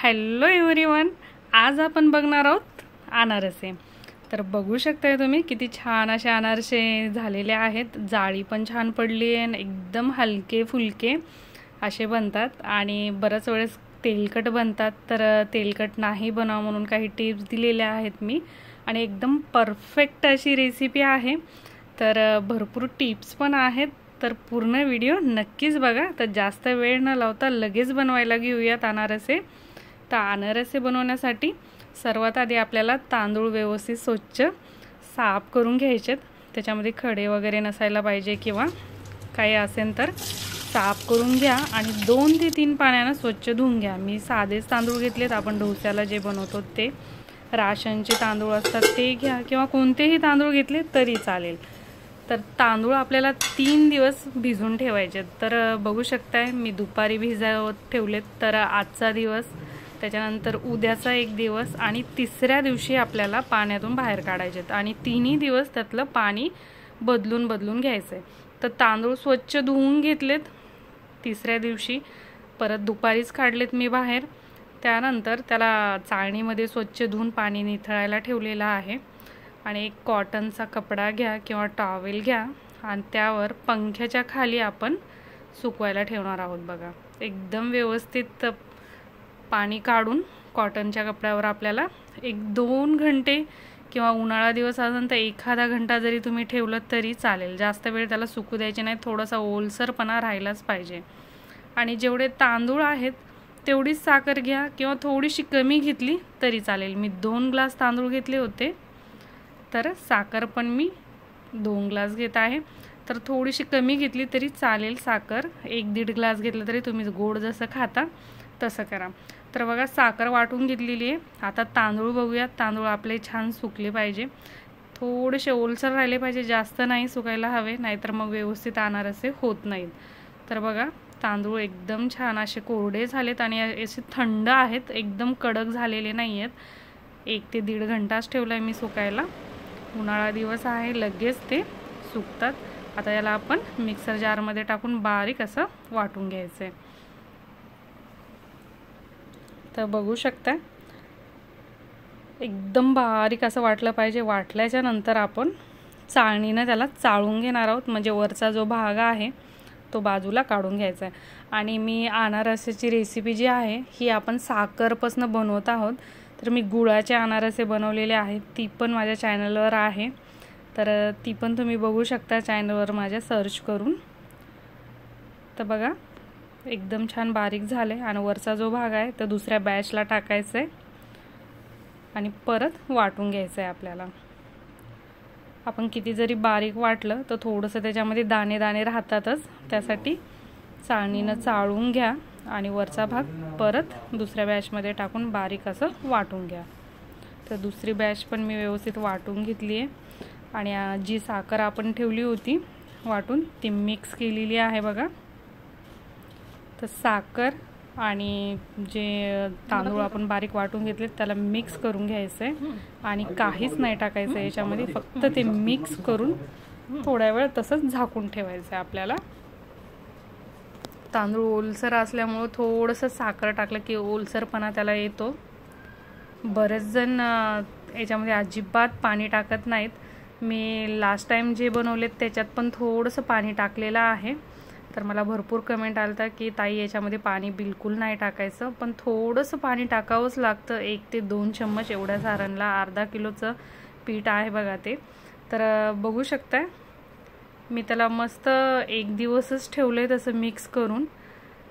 Hello everyone, आज आपण बघणार आहोत अनारसे। तर बघू शकताय तुम्ही किती छान असे अनारसे झालेले आहेत। जाळी पण छान पडली आहे, एकदम हलके फुलके असे बनतात आणि बऱ्याच वेळेस तेलकट बनतात। तर तेलकट नाही बनवा म्हणून काही टिप्स दिलेल्या आहेत मी, आणि एकदम परफेक्ट अशी रेसिपी आहे। तर भरपूर टिप्स पण आहेत, तर पूर्ण व्हिडिओ नक्कीच बघा। तर जास्त वेळ न लावता लगेच बनवायला घेऊयात अनारसे। तर अनारसे बनवण्यासाठी सर्वात आधी आपल्याला तांदूळ व्यवस्थित स्वच्छ साफ करून घ्यायचे। त्याच्यामध्ये खडे वगैरे नसायला पाहिजे, किंवा काही असेल तर साफ करून घ्या आणि 2 ते 3 पाण्याने स्वच्छ धुवून घ्या। मी साधेच तांदूळ घेतलेत, आपण डोस्याला जे बनवतो ते। राशनचे तांदूळ असतात ते घ्या, किंवा कोणतेही तांदूळ घेतले तरी चालेल। तर तांदूळ आपल्याला 3 दिवस भिजून ठेवायचे। तर बघू शकताय मी दुपारी भिजवत ठेवलेत। तर आजचा दिवस, त्याच्यानंतर उद्याचा एक दिवस आणि तिसऱ्या दिवशी आपल्याला पाण्यातून बाहेर काढायचेत, आणि तिन्ही दिवस त्यातलं पाणी बदलून घ्यायचंय। तर तांदूळ स्वच्छ धुवून घेतलेत तिसऱ्या दिवशी, परत दुपारीच काढलेत मी बाहेर। त्यानंतर त्याला चाळणीमध्ये स्वच्छ धुवून पाणी निथळायला ठेवलेलं आहे। आणि एक कॉटनचा कपडा घ्या किंवा टॉवेल घ्या, आणि त्यावर पंख्याच्या खाली आपण सुकवायला ठेवणार आहोत। बघा, एकदम व्यवस्थित पाणी काढून कॉटनच्या कपड्यावर आपल्याला 1-2 घंटे, किंवा उन्हाळा दिवस असेल तर एखादा घंटा जरी तुम्ही ठेवलं तरी चालेल। जास्त वेळ त्याला सुकू द्यायचे नाही, थोडासा ओलसरपणा राहिलाच पाहिजे। आणि जेवढे तांदूळ आहेत तेवढीच साखर घ्या, किंवा थोडीशी कमी घेतली तरी चालेल। मी 2 ग्लास तांदूळ घेतले होते, तर साखर पण मी 2 ग्लास घेत आहे। तर थोडीशी कमी घेतली तरी चालेल साखर। 1-1.5 ग्लास घेतलं तरी तुम्ही गोड जसं खाता तसं करा। तर बघा, साखर वाटून घेतलेली आहे। आता तांदूळ बघूयात। तांदूळ आपले छान सुकले पाहिजे, थोडेसे ओलसर राहिले पाहिजे, जास्त नाही सुकायला हवे, नाहीतर मग व्यवस्थित अनारसे होत नाहीत। तर बघा, तांदूळ एकदम छान असे कोरडे झालेत आणि असे थंड आहेत, एकदम कडक झालेले नाही आहेत। 1 ते 1.5 घंटाच ठेवला आहे मी सुकायला। उन्हाळा दिवस आहे, लगेच ते सुकतात। आता याला आपण मिक्सर जारमध्ये टाकून बारीक असं वाटून घ्यायचं आहे। तर बघू शकता, एकदम बारीक असं वाटलं पाहिजे। वाटल्याच्या नंतर आपण चाळणीनं त्याला चाळून घेणार आहोत, म्हणजे वरचा जो भाग आहे तो बाजूला काढून घ्यायचा आहे। आणि मी अनारसाची रेसिपी जी आहे ही आपण साखरपासून बनवत आहोत। तर मी गुळाचे अनारसे बनवलेले आहेत, ती पण माझ्या चॅनलवर आहे। तर ती पण तुम्ही बघू शकता चॅनलवर माझ्या सर्च करून। तर बघा, एकदम छान बारीक झाले, आणि वरचा जो भाग आहे तो दुसऱ्या बॅचला टाकायचा आहे आणि परत वाटून घ्यायचं आहे आपल्याला। आपण किती जरी बारीक वाटलं तर थोडंसं त्याच्यामध्ये दाणे दाणे राहतातच, त्यासाठी चाळणीनं चाळून घ्या आणि वरचा भाग परत दुसऱ्या बॅचमध्ये टाकून बारीक असं वाटून घ्या। तर दुसरी बॅच पण मी व्यवस्थित वाटून घेतली आहे, आणि जी साखर आपण ठेवली होती वाटून ती मिक्स केलेली आहे बघा। तर साखर आणि जे तांदूळ आपण बारीक वाटून घेतले त्याला मिक्स करून घ्यायचं आहे, आणि काहीच नाही टाकायचं याच्यामध्ये, फक्त ते मिक्स करून थोड्या वेळ तसंच झाकून ठेवायचं आहे आपल्याला। तांदूळ ओलसर असल्यामुळे थोडंसं साखर टाकलं की ओलसरपणा त्याला येतो। बरेच जण याच्यामध्ये अजिबात पाणी टाकत नाहीत। मी लास्ट टाइम जे बनवलेत त्याच्यात पण थोडंसं पाणी टाकलेलं आहे। तर मला भरपूर कमेंट आलता की ताई याच्यामध्ये पाणी बिलकुल नाही टाकायचं, पण थोडंसं पाणी टाकावंच लागतं। 1 ते 2 चम्मच एवढ्या सारणला अर्धा किलोचं पीठ आहे बघा ते। तर बघू शकताय मी त्याला मस्त 1 दिवसच ठेवले तसं मिक्स करून,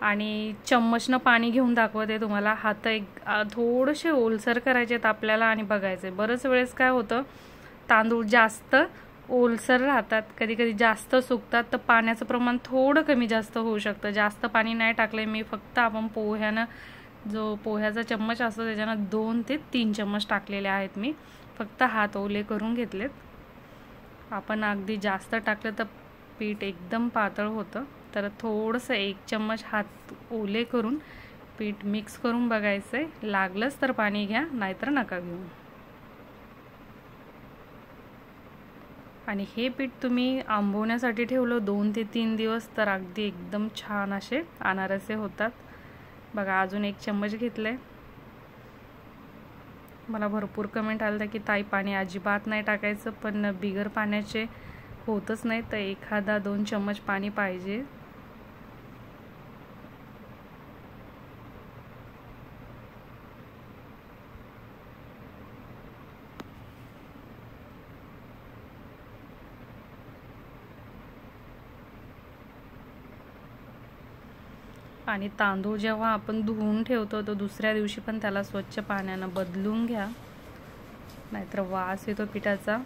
आणि चम्मचनं पाणी घेऊन दाखवते तुम्हाला। हात थोडेसे ओलसर करायचेत आपल्याला, आणि बघायचे बरंच वेळेस काय होतं, तांदूळ जास्त ओलसर राहतात, कधी कधी जास्त सुकतात, तर पाण्याचं प्रमाण थोडं कमी जास्त होऊ शकतं। जास्त पाणी नाही टाकले मी, फक्त आपण पोह्यानं जो पोह्याचा चम्मच असतो त्याच्यानं 2 ते 3 चम्मच टाकलेले आहेत मी, फक्त हात ओले करून घेतलेत। आपण अगदी जास्त टाकलं तर पीठ एकदम पातळ होतं। तर थोडंसं 1 चम्मच हात ओले करून पीठ मिक्स करून बघायचं आहे, लागलंच तर पाणी घ्या, नाहीतर नका घेऊ। आणि हे पीठ तुम्ही आंबवण्यासाठी ठेवलं 2 ते 3 दिवस, तर अगदी एकदम छान असे अनारसे होतात। बघा, अजून 1 चम्मच घेतले, मला भरपूर कमेंट आलं की ताई पाणी अजिबात नाही टाकायचं, पण बिगर पाण्याचे होतच नाही, तर 1-2 चम्मच पाणी पाहिजे. आणि तांदूळ जेव्हा आपण धुवून ठेवतो तर दुसऱ्या दिवशी पण त्याला स्वच्छ पाण्यानं बदलून घ्या, नाहीतर वास येतो पिठाचा.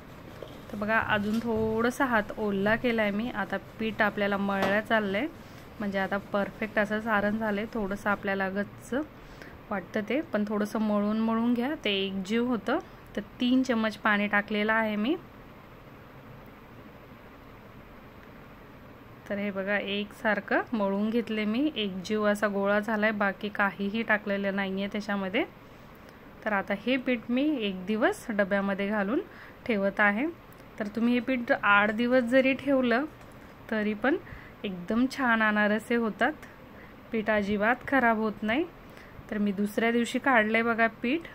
तर बघा अजून थोडंसं हात ओला केलाय मी. आता पीठ आपल्याला मळलं चाललंय, म्हणजे आता परफेक्ट असं सारण झालंय. थोडंसं आपल्याला गच्च वाटतं ते, पण थोडंसं मळून घ्या, ते एकजीव होतं. तर 3 चम्मच पाणी टाकलेलं आहे मी. तर हे बघा एकसारखं मळून घेतले मी, एकजीव असा गोळा झालाय, बाकी काहीही टाकलेलं नाहीये त्याच्यामध्ये. तर आता हे पीठ मी 1 दिवस डब्यामध्ये घालून ठेवत आहे. तर तुम्ही हे पीठ 8 दिवस जरी ठेवलं तरी पण एकदम छान अनारसे होतात, पीठ अजिबात खराब होत नाही. तर मी दुसऱ्या दिवशी काढलंय बघा पीठ.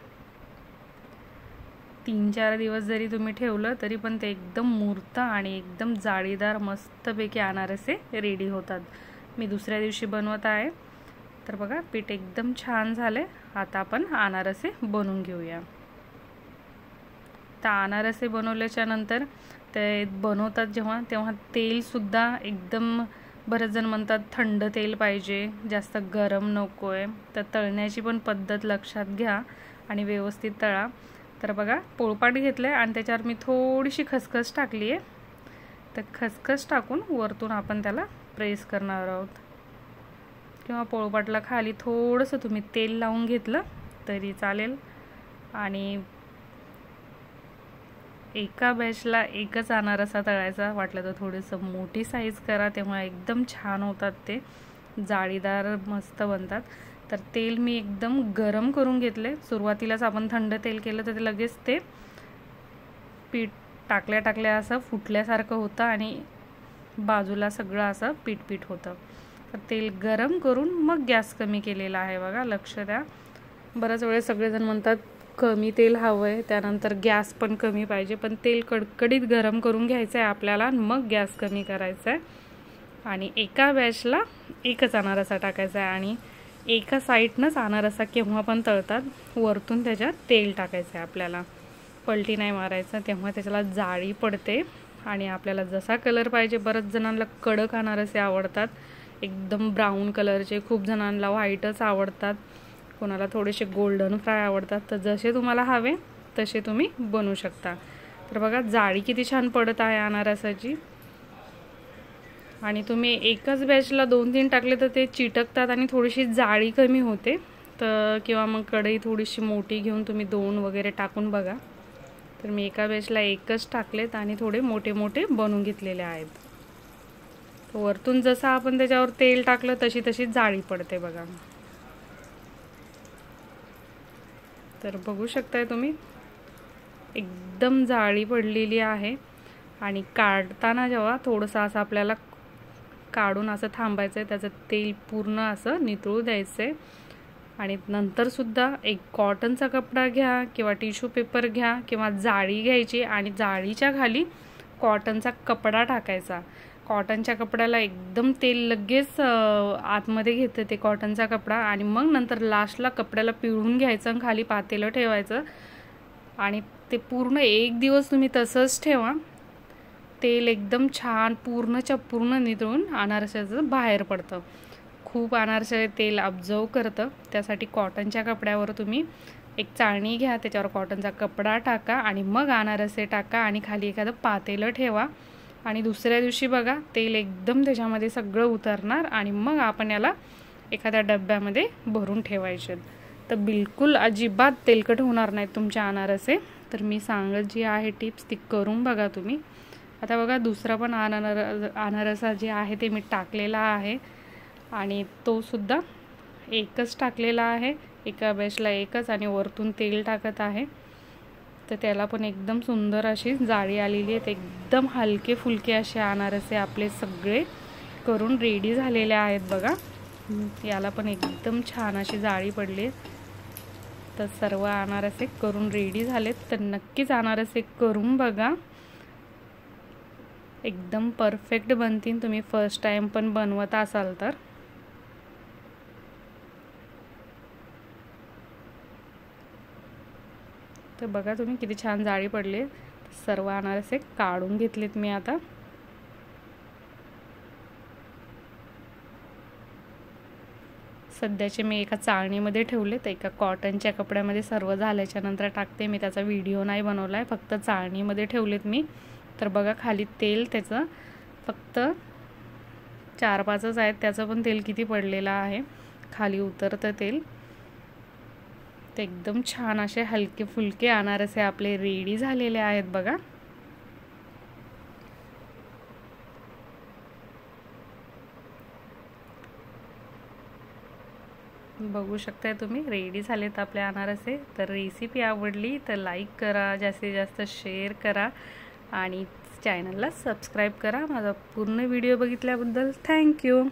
3-4 दिवस जरी तुम्ही ठेवलं तरी पण ते एकदम मुरतं आणि एकदम जाळीदार मस्तपैकी अनारसे रेडी होतात. मी दुसऱ्या दिवशी बनवत आहे. तर बघा पीठ एकदम छान झाले. आता आपण अनारसे बनवून घेऊया. तर अनारसे बनवल्याच्या नंतर ते बनवतात जेव्हा, तेव्हा तेल सुद्धा एकदम, बरेच जण म्हणतात थंड तेल पाहिजे, जास्त गरम नकोय. तर तळण्याची पण पद्धत लक्षात घ्या आणि व्यवस्थित तळा. तर बघा पोळपाट घेतलंय आणि त्याच्यावर मी थोडीशी खसखस टाकली आहे. तर खसखस टाकून वरतून आपण त्याला प्रेस करणार आहोत, किंवा पोळपाटला खाली थोडंसं तुम्ही तेल लावून घेतलं तरी चालेल. आणि एका बॅचला एकच अनारसा तळायचा, वाटलं तर थोडंसं मोठी साईज करा, तेव्हा एकदम छान होतात, ते जाळीदार मस्त बनतात. तर तेल मी एकदम गरम करून घेतले. सुरुवातीलाच आपण थंड तेल केलं तर ते लगेच ते पीठ टाकल्या असं फुटल्यासारखं होतं आणि बाजूला सगळं असं पीठ होतं. तर तेल गरम करून मग गॅस कमी केलेला आहे बघा, लक्ष द्या. बऱ्याच वेळेस सगळेजण म्हणतात कमी तेल हवं आहे, त्यानंतर गॅस पण कमी पाहिजे, पण तेल कडकडीत गरम करून घ्यायचं आहे आपल्याला, मग गॅस कमी करायचा आहे. आणि एका बॅचला एकच अनारसा टाकायचा आहे आणि एका साईडनंच अनारसा केव्हा पण तळतात, वरतून त्याच्यात तेल टाकायचं आहे आपल्याला, पलटी नाही मारायचं, तेव्हा त्याच्याला जाळी पडते आणि आपल्याला जसा कलर पाहिजे. बऱ्याच जणांना कडक अनारसे आवडतात, एकदम ब्राऊन कलरचे, खूप जणांना व्हाईटच आवडतात, कोणाला थोडेसे गोल्डन फ्राय आवडतात. तर जसे तुम्हाला हवे तसे तुम्ही बनवू शकता. तर बघा जाळी किती छान पडत आहे अनारसाची. आणि तुम्ही एकच बॅचला 2-3 टाकले तर ते चिटकतात आणि थोडीशी जाळी कमी होते. तर किंवा मग कढई थोडीशी मोठी घेऊन तुम्ही 2 वगैरे टाकून बघा. तर मी एका बॅचला एकच टाकलेत आणि थोडे मोठे बनवून घेतलेले आहेत. तर वरतून जसं आपण त्याच्यावर तेल टाकलं तशी जाळी पडते बघा. तर बघू शकताय तुम्ही, एकदम जाळी पडलेली आहे. आणि काढताना जेव्हा थोडंसं असं आपल्याला काढून असं थांबायचं आहे, त्याचं तेल पूर्ण असं नितळू द्यायचं आहे. आणि नंतर सुद्धा एक कॉटनचा कपडा घ्या किंवा टिश्यू पेपर घ्या किंवा जाळी घ्यायची आणि जाळीच्या खाली कॉटनचा कपडा टाकायचा. कॉटनच्या कपड्याला एकदम तेल लगेच आतमध्ये घेते ते कॉटनचा कपडा. आणि मग नंतर लास्टला कपड्याला पिळून घ्यायचं आणि खाली पातेलं ठेवायचं आणि ते पूर्ण 1 दिवस तुम्ही तसंच ठेवा. तेल एकदम छान पूर्णच्या पूर्ण नितळून अनारशाचं बाहेर पडतं. खूप अनारसे तेल अब्झर्व करतं, त्यासाठी कॉटनच्या कपड्यावर तुम्ही एक चाळणी घ्या, त्याच्यावर कॉटनचा कपडा टाका आणि मग अनारसे टाका आणि खाली एखादं पातेलं ठेवा. आणि दुसऱ्या दिवशी बघा तेल एकदम त्याच्यामध्ये सगळं उतरणार आणि मग आपण याला एखाद्या डब्यामध्ये भरून ठेवायचे. तर बिलकुल अजिबात तेलकट होणार नाहीत तुमचे अनारसे. तर मी सांगत जी आहे टिप्स ती करून बघा तुम्ही. आता बघा दुसरा पण अनारसा जे आहे ते मी टाकलेला आहे आणि तो सुद्धा एकच टाकलेला आहे, एका बॅचला एकच, आणि वरतून तेल टाकत आहे. तर त्याला पण एकदम सुंदर अशी जाळी आलेली आहे. एकदम हलके फुलके असे अनारसे आपले सगळे करून रेडी झालेले आहेत बघा. याला पण एकदम छान अशी जाळी पडली आहे. तर सर्व अनारसे करून रेडी झालेत, तर नक्कीच अनारसे करून बघा, एकदम परफेक्ट बनतील. तुम्ही फर्स्ट टाइम पण बनवत असाल तर बघा तुम्ही किती छान जाळी पडली. सर्व अनारसे काढून घेतलेत मी आता. सध्याचे मी एका चाळणीमध्ये ठेवलेत, एका कॉटनच्या कपड्यामध्ये सर्व झाल्याच्या नंतर टाकते मी. त्याचा व्हिडिओ नाही बनवला आहे, फक्त चाळणीमध्ये ठेवलेत मी. तर बघा खाली तेल त्याचं फक्त 4-5च आहेत, त्याचं पण तेल किती पडलेलं आहे, खाली उतरतं तेल. ते एकदम छान असे हलके फुलके अनारसे आपले रेडी झालेले आहेत बघा. बघू शकताय तुम्ही, रेडी झालेत आपले अनारसे. तर रेसिपी आवडली तर लाईक करा, जास्तीत जास्त शेअर करा आणि चॅनलला सबस्क्राईब करा. माझा पूर्ण व्हिडिओ बघितल्याबद्दल थँक्यू.